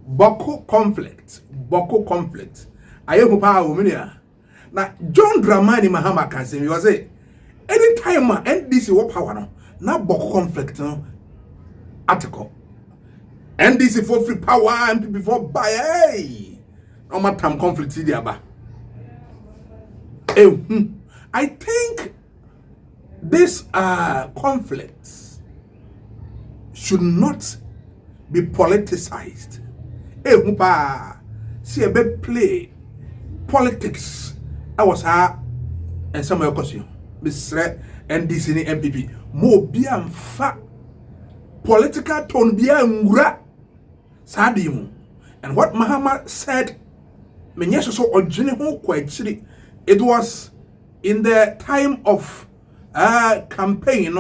Boko conflict. I hope I now John Dramani Mahama can say, you say, anytime NDC what power no, now Boko conflict no article. NDC for free power and before buy hey. No matter time conflict there ba. I think this conflicts should not be politicized. See a bit play politics. I was and some of you, Mr. NDC MPP, more be fa political tone be ngura sadimu. And what Mahama said, menyesho so ojini ho kwachiri. It was in the time of campaign,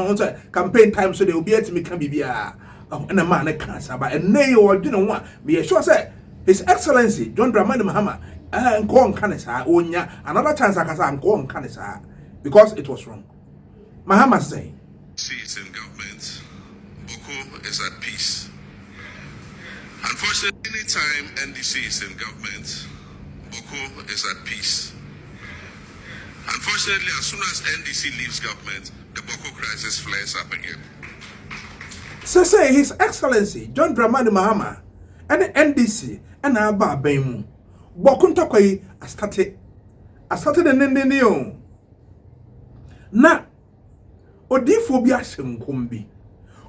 campaign time, so they will be able to make a and a man cancer, but a nay or didn't want be sure say His Excellency John Dramani Mahama and go on Kanisa, Onya, another chance I can go on Kanisa because it was wrong. Mahama saying, see it's in government, Boko is at peace. Unfortunately, anytime NDC is in government, Boko is at peace. Unfortunately, as soon as NDC leaves government, the Boko crisis flares up again. So say His Excellency John Dramani Mahama and the NDC and Abba Bemu. Boko Ntokoi I started the nene na Odifo bi asemkombi.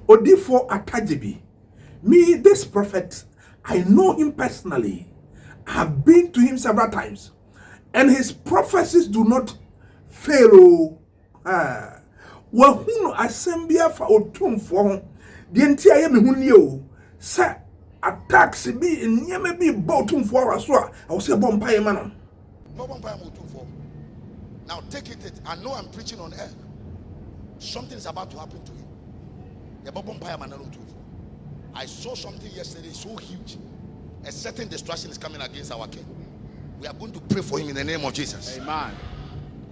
Odifo Atta Gyebi. Me, this prophet, I know him personally. I have been to him several times. And his prophecies do not fail. Wahunu asembia fa Otumfour. The entire mehunio. Sa attacks be in Yeme be Otumfour as well. I will say Bompire man. Otumfour. Now take it. I know I'm preaching on air. Something is about to happen to him. The Bompire man Otumfour. I saw something yesterday so huge. A certain destruction is coming against our king. We are going to pray for him in the name of Jesus. Amen.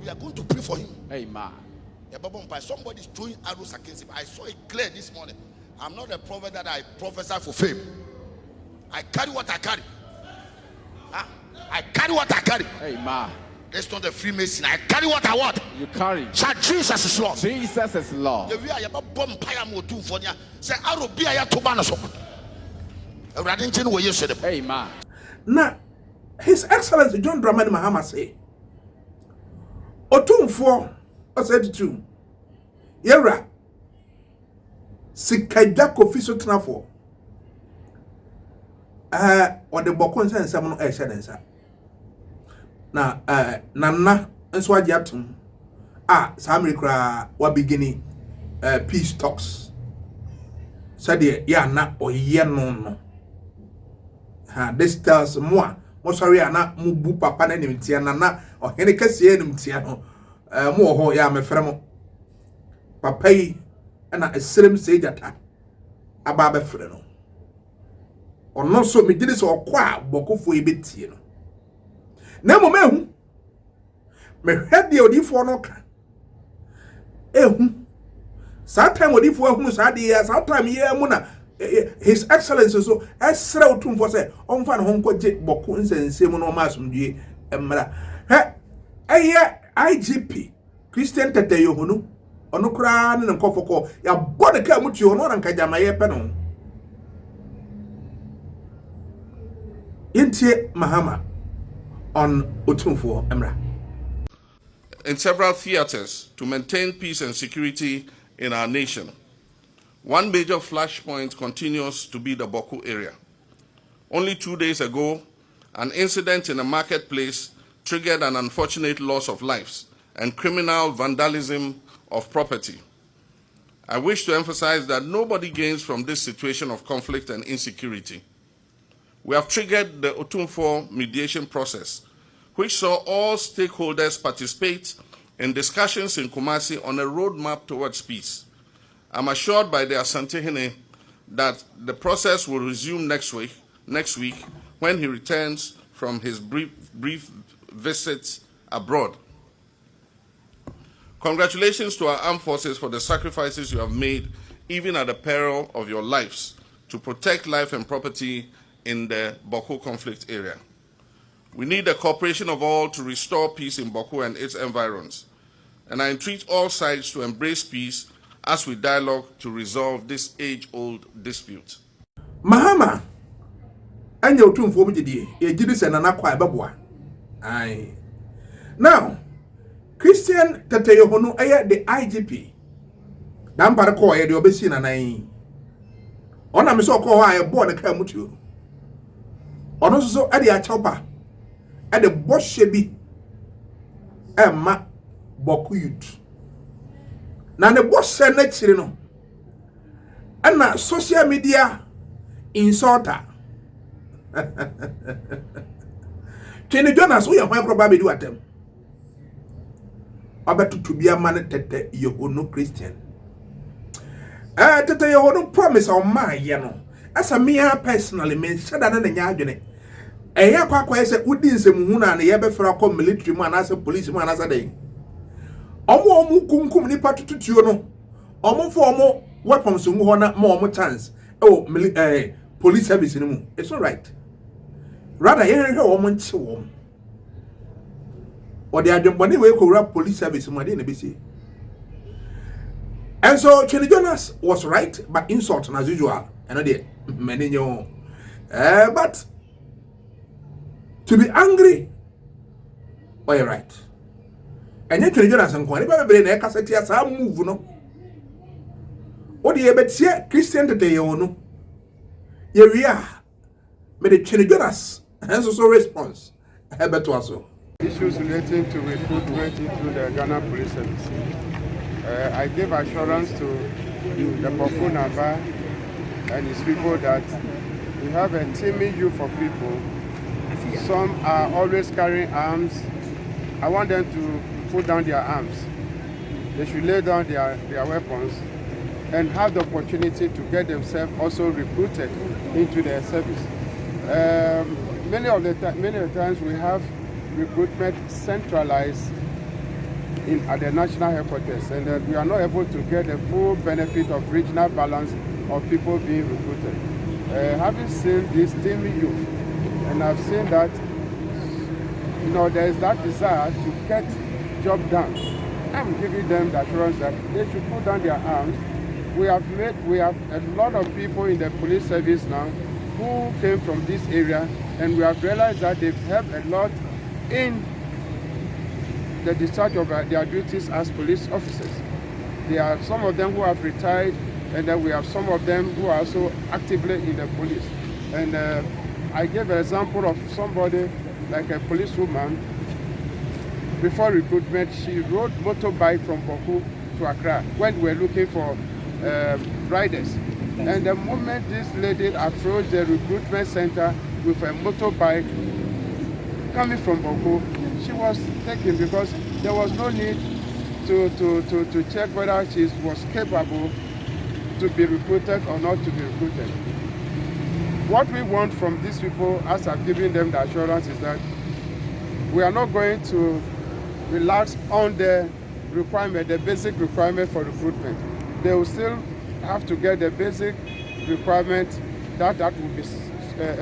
We are going to pray for him. Amen. Somebody is throwing arrows against him. I saw it clear this morning. I'm not a prophet that I prophesy for fame. I carry what I carry. I carry what I carry. Amen. It's not a Freemason. I carry what I want. You carry. Shout, Jesus is Lord. Jesus is Lord. Amen. Now, His Excellency John Dramani Mahama say, Otumfour, I said to Yera, Sikajako Fiso Trafo, or the Bokon and Samuel Eshadensa. Now, Nana, and Swajatum, Samikra, were beginning peace talks. Said, ya na or ye no. This tells more. Sorry, na mubu papa na nimtia na o hene kase nimtia no mo ho ya mefremo papa yi na esrem sejata aba be frɛ no ono so me gidi so okwa bokofo ebetie no na mo mehu me hwede odifo no ka ehu sa time odifo ehu sa de ya sa time ye mu na His Excellency so esra Otumfour say onfa no honkoje boko nsensem no masumdue emra he IGP Christian tete yohunu ono kra ne nkofoko ya bode ka mutu ono na nkajama ye pe no intie Mahama on Otumfour emra. In several theaters to maintain peace and security in our nation. One major flashpoint continues to be the Boko area. Only 2 days ago, an incident in a marketplace triggered an unfortunate loss of lives and criminal vandalism of property. I wish to emphasize that nobody gains from this situation of conflict and insecurity. We have triggered the Otumfour mediation process, which saw all stakeholders participate in discussions in Kumasi on a roadmap towards peace. I'm assured by the Asantehene that the process will resume next week when he returns from his brief visits abroad. Congratulations to our armed forces for the sacrifices you have made, even at the peril of your lives, to protect life and property in the Boko conflict area. We need the cooperation of all to restore peace in Boko and its environs. And I entreat all sides to embrace peace as we dialogue to resolve this age-old dispute. Mahama, and your Otumfour Mjidi, a Jidis and an aqua babwa. Aye. Now, Christian Tateyohono, the IGP. Dampara call the obesin and I. On a miso call I born a camutu. On also at the chopper. At the boss shebi. Emma Boku youth. Now the boss said next you know. And now social media insulter. Twene Jonas we are probably do at them. About to be a man tete you no Christian. Tete you no promise on my you know. As a me personally me said that na nyadwene. Eya kwa say udi nsemu na ye be fra ko military man as a police man as a day. Omo kunkum ni patututuo no. Omo for omo weapons mu ho na mo chance. Oh police service ni mu. It's all right. Rather, you hear woman chill. Or the adjumbani we could rap police service in BC. And so Twene Jonas was right, but insult as usual. And I did many know. But to be angry, oh, you're right. And yet Twene Jonas and Kwani Baby in a cassette as I move no. What do you bet here? Christian today, you know. Here we are. May the Twene Jonas. Hence also response. Issues relating to recruitment into the Ghana Police Service. I gave assurance to the Boko Naba and his people that we have a teaming youth of people. Some are always carrying arms. I want them to put down their arms. They should lay down their weapons and have the opportunity to get themselves also recruited into their service. Many of the times we have recruitment centralized at the national headquarters, and we are not able to get the full benefit of regional balance of people being recruited. Having seen this teaming youth, and I've seen that there is that desire to get job done. I'm giving them the assurance that they should put down their arms. We have a lot of people in the police service now who came from this area, and we have realized that they've helped a lot in the discharge of their duties as police officers. There are some of them who have retired, and then we have some of them who are also actively in the police. And I gave an example of somebody like a policewoman. Before recruitment, she rode motorbike from Boko to Accra when we were looking for riders. And the moment this lady approached the recruitment center with a motorbike coming from Boko, she was taken because there was no need to check whether she was capable to be recruited or not to be recruited. What we want from these people, as I've given them the assurance, is that we are not going to relax on the requirement, the basic requirement for recruitment. They will still have to get the basic requirement that will be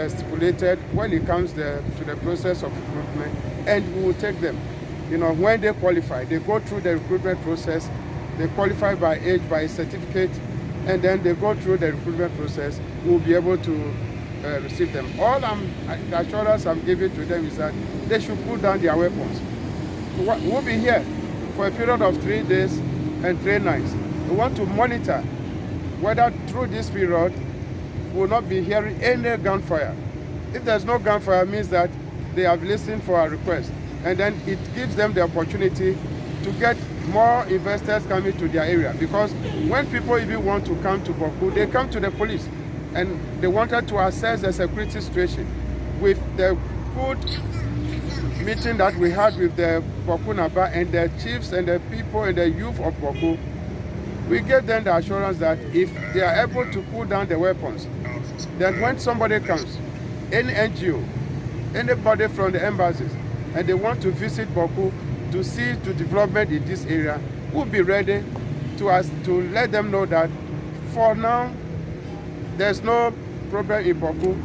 stipulated when it comes to the process of recruitment, and we will take them. When they qualify, they go through the recruitment process, they qualify by age, by certificate, and then they go through the recruitment process. We will be able to receive them. The assurance I'm giving to them is that they should put down their weapons. We'll be here for a period of 3 days and 3 nights. We want to monitor whether through this period we will not be hearing any gunfire. If there's no gunfire, it means that they have listened for our request. And then it gives them the opportunity to get more investors coming to their area. Because when people even want to come to Boko, they come to the police. And they wanted to assess the security situation. With the good meeting that we had with the Boko Naba and the chiefs and the people and the youth of Boko, we gave them the assurance that if they are able to put down the weapons, then when somebody comes, any NGO, anybody from the embassies, and they want to visit Boko to see to development in this area, we'll be ready to let them know that for now, there's no problem in Boko.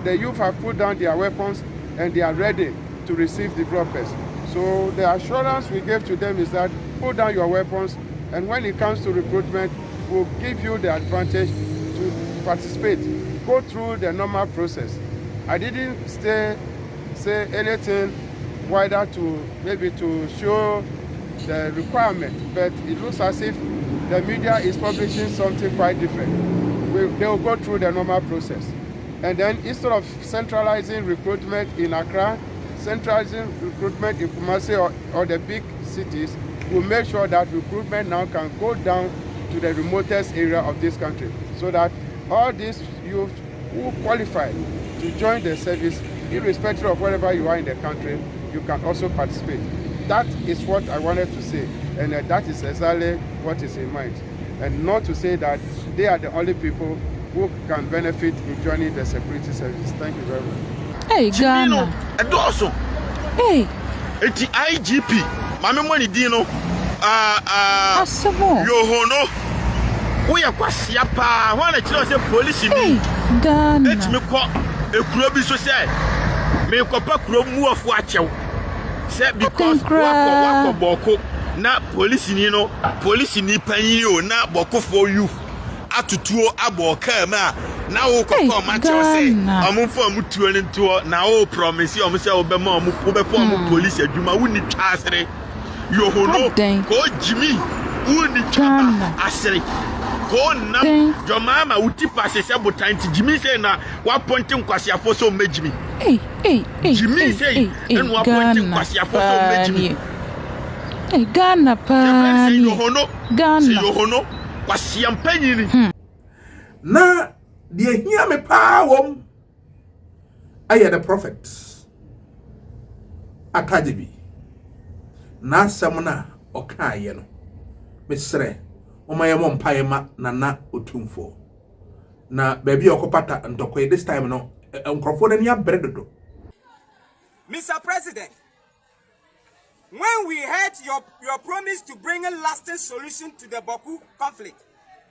the youth have put down their weapons and they are ready to receive developers. So the assurance we gave to them is that put down your weapons, and when it comes to recruitment, we'll give you the advantage to participate. Go through the normal process. I didn't say anything wider to maybe to show the requirement, but it looks as if the media is publishing something quite different. They will go through the normal process. And then instead of centralizing recruitment in Accra, centralizing recruitment in Kumasi or the big cities, we'll make sure that recruitment now can go down to the remotest area of this country, so that all these youth who qualify to join the service, irrespective of wherever you are in the country, you can also participate. That is what I wanted to say, and that is exactly what is in mind. And not to say that they are the only people who can benefit in joining the security service. Thank you very much. Hey, Ghana. And also, Hey, it's IGP. Mami money dino. Asamo. Yohono. We are quasi apa. When I tell you police in Hey, me, Ghana. let me call a club so say. Me ko pa club mu of watch. Say because wako boko na police ni no police ni panyin o na boko for you atutuo aboka ma na wo ko ma che say amufo amutuo ni nto na wo promise o say wo be ma wo be for police adwuma woni twa asere yo hono ko jimi woni twa asere ko na jo mama wuti passe se botan ti jimi say na wa ponti nkwasiafo so mejimi Hey, jimi say en wa ponti nkwasiafo so mejimi. Hey, Ghana, pani. Ghana. Na the hear me power. I had the prophet. Atta Gyebi. Na samuna okaye no. Mesre. Omayemo mpaema na Otumfour. Na baby okopata ndokwe this time no. Nkrofo na nia bredodo. Mr. President, when we heard your promise to bring a lasting solution to the Boku conflict,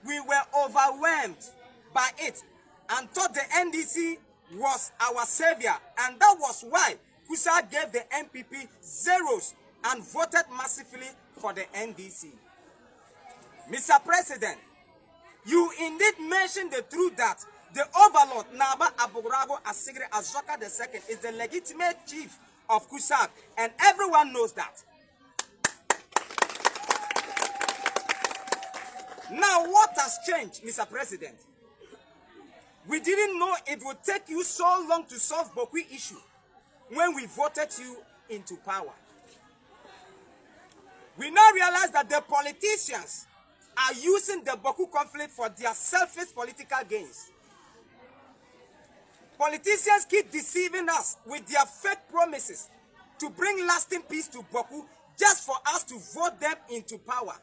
we were overwhelmed by it and thought the NDC was our savior, and that was why Kusa gave the MPP zeros and voted massively for the NDC. Mr. President, you indeed mentioned the truth that the overlord Naba Abogrago Asigre Azoka II is the legitimate chief of Kusak, and everyone knows that. Now, what has changed, Mr. President? We didn't know it would take you so long to solve Boku issue when we voted you into power. We now realize that the politicians are using the Boku conflict for their selfish political gains. Politicians keep deceiving us with their fake promises to bring lasting peace to Boku just for us to vote them into power.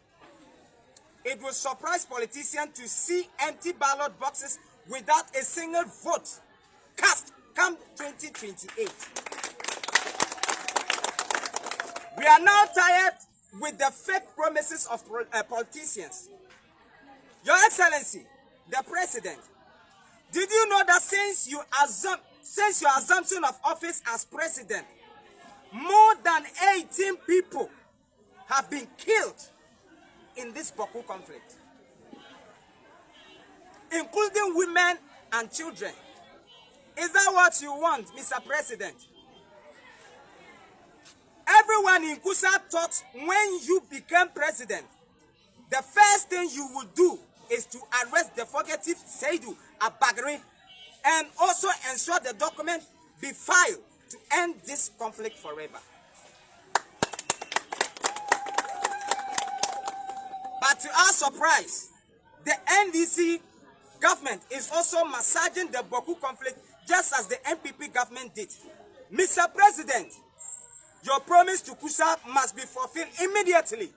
It will surprise politicians to see empty ballot boxes without a single vote cast come 2028. We are now tired with the fake promises of politicians. Your Excellency, the President, did you know that since your assumption of office as president, more than 18 people have been killed in this Boku conflict, including women and children? Is that what you want, Mr. President? Everyone in Kusa thought when you became president, the first thing you would do is to arrest the fugitive Seidu Abagri and also ensure the document be filed to end this conflict forever. But to our surprise, the NDC government is also massaging the Boku conflict just as the MPP government did. Mr. President, your promise to Kusa must be fulfilled immediately,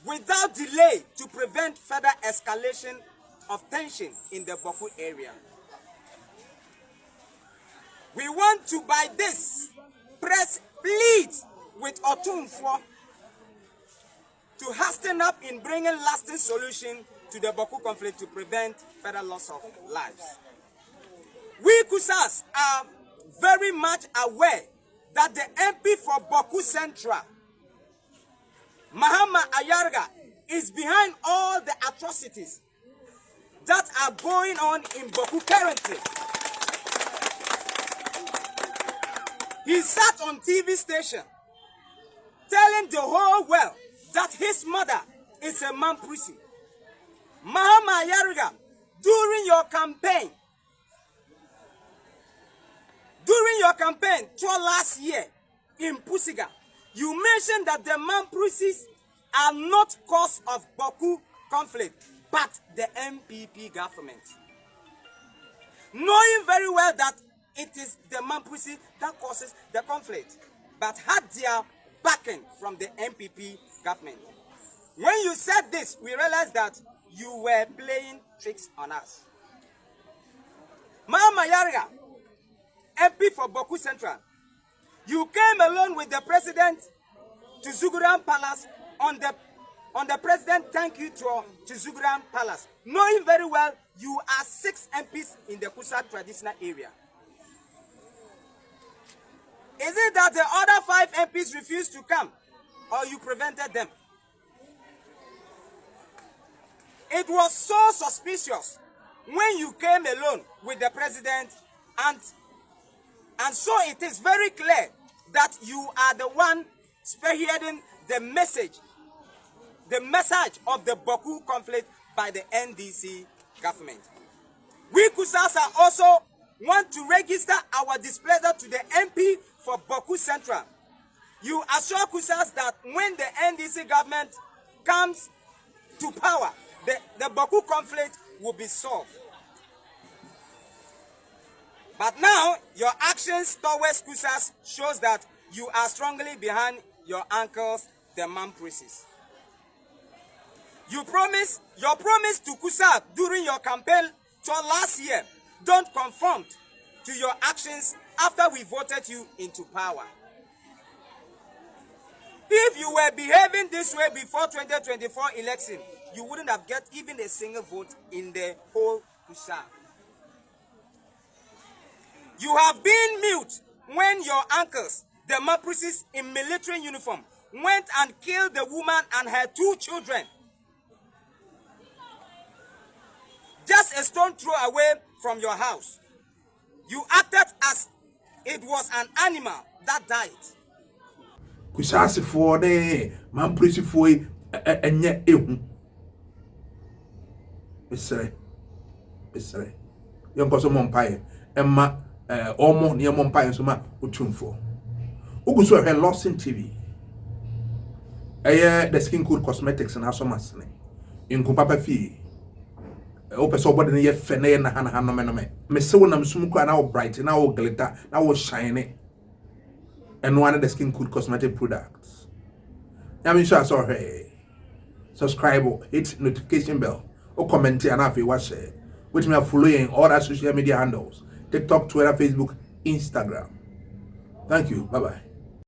without delay, to prevent further escalation of tension in the Boku area. We want to, by this, Prez plead with Otumfour to hasten up in bringing lasting solution to the Boku conflict to prevent further loss of lives. We Kusas are very much aware that the MP for Boku Central, Mahama Ayarga, is behind all the atrocities that are going on in Boku currently. He sat on TV station telling the whole world that his mother is a Mamprisi. Mahama Ayarga, during your campaign last year in Pusiga, you mentioned that the Mamprisis are not cause of Boku conflict, but the MPP government. Knowing very well that it is the Mamprisi that causes the conflict, but had their backing from the MPP government. When you said this, we realized that you were playing tricks on us. Mahama Ayarga, MP for Boku Central, you came alone with the president to Zuguram Palace on the president thank you tour to Zuguram Palace, knowing very well you are 6 MPs in the Kusa traditional area. Is it that the other 5 MPs refused to come, or you prevented them? It was so suspicious when you came alone with the president, and so it is very clear that you are the one spearheading the message of the Boku conflict by the NDC government. We Kusasa also want to register our displeasure to the MP for Boku Central. You assure Kusas that when the NDC government comes to power, the Boku conflict will be solved. But now, your actions towards Kusas shows that you are strongly behind your uncles, the Mamprisis. Your promise to Kusa during your campaign tour last year don't conform to your actions after we voted you into power. If you were behaving this way before 2024 election, you wouldn't have get even a single vote in the whole Kusa. You have been mute when your uncles, the Maprisis in military uniform, went and killed the woman and her 2 children. Just a stone throw away from your house. You acted as it was an animal that died. Kusasi for the Mamprisi for enye ehu. Besere. Yonko so mompaye. Emma omo ne mompaye so ma Otumfour. Uguso he Lawson TV. The Skin Code Cosmetics and Asomasne. In Kumpapa Fee. Open so body ye fene na hana no me se wonam sum kwa na wo bright na wo glitter na wo shine and one of the Skin Code cosmetic products. I mean sure so hey subscribe, hit notification bell, or comment and afi watch share, which me are following all our social media handles: TikTok, Twitter, Facebook, Instagram. Thank you. Bye bye.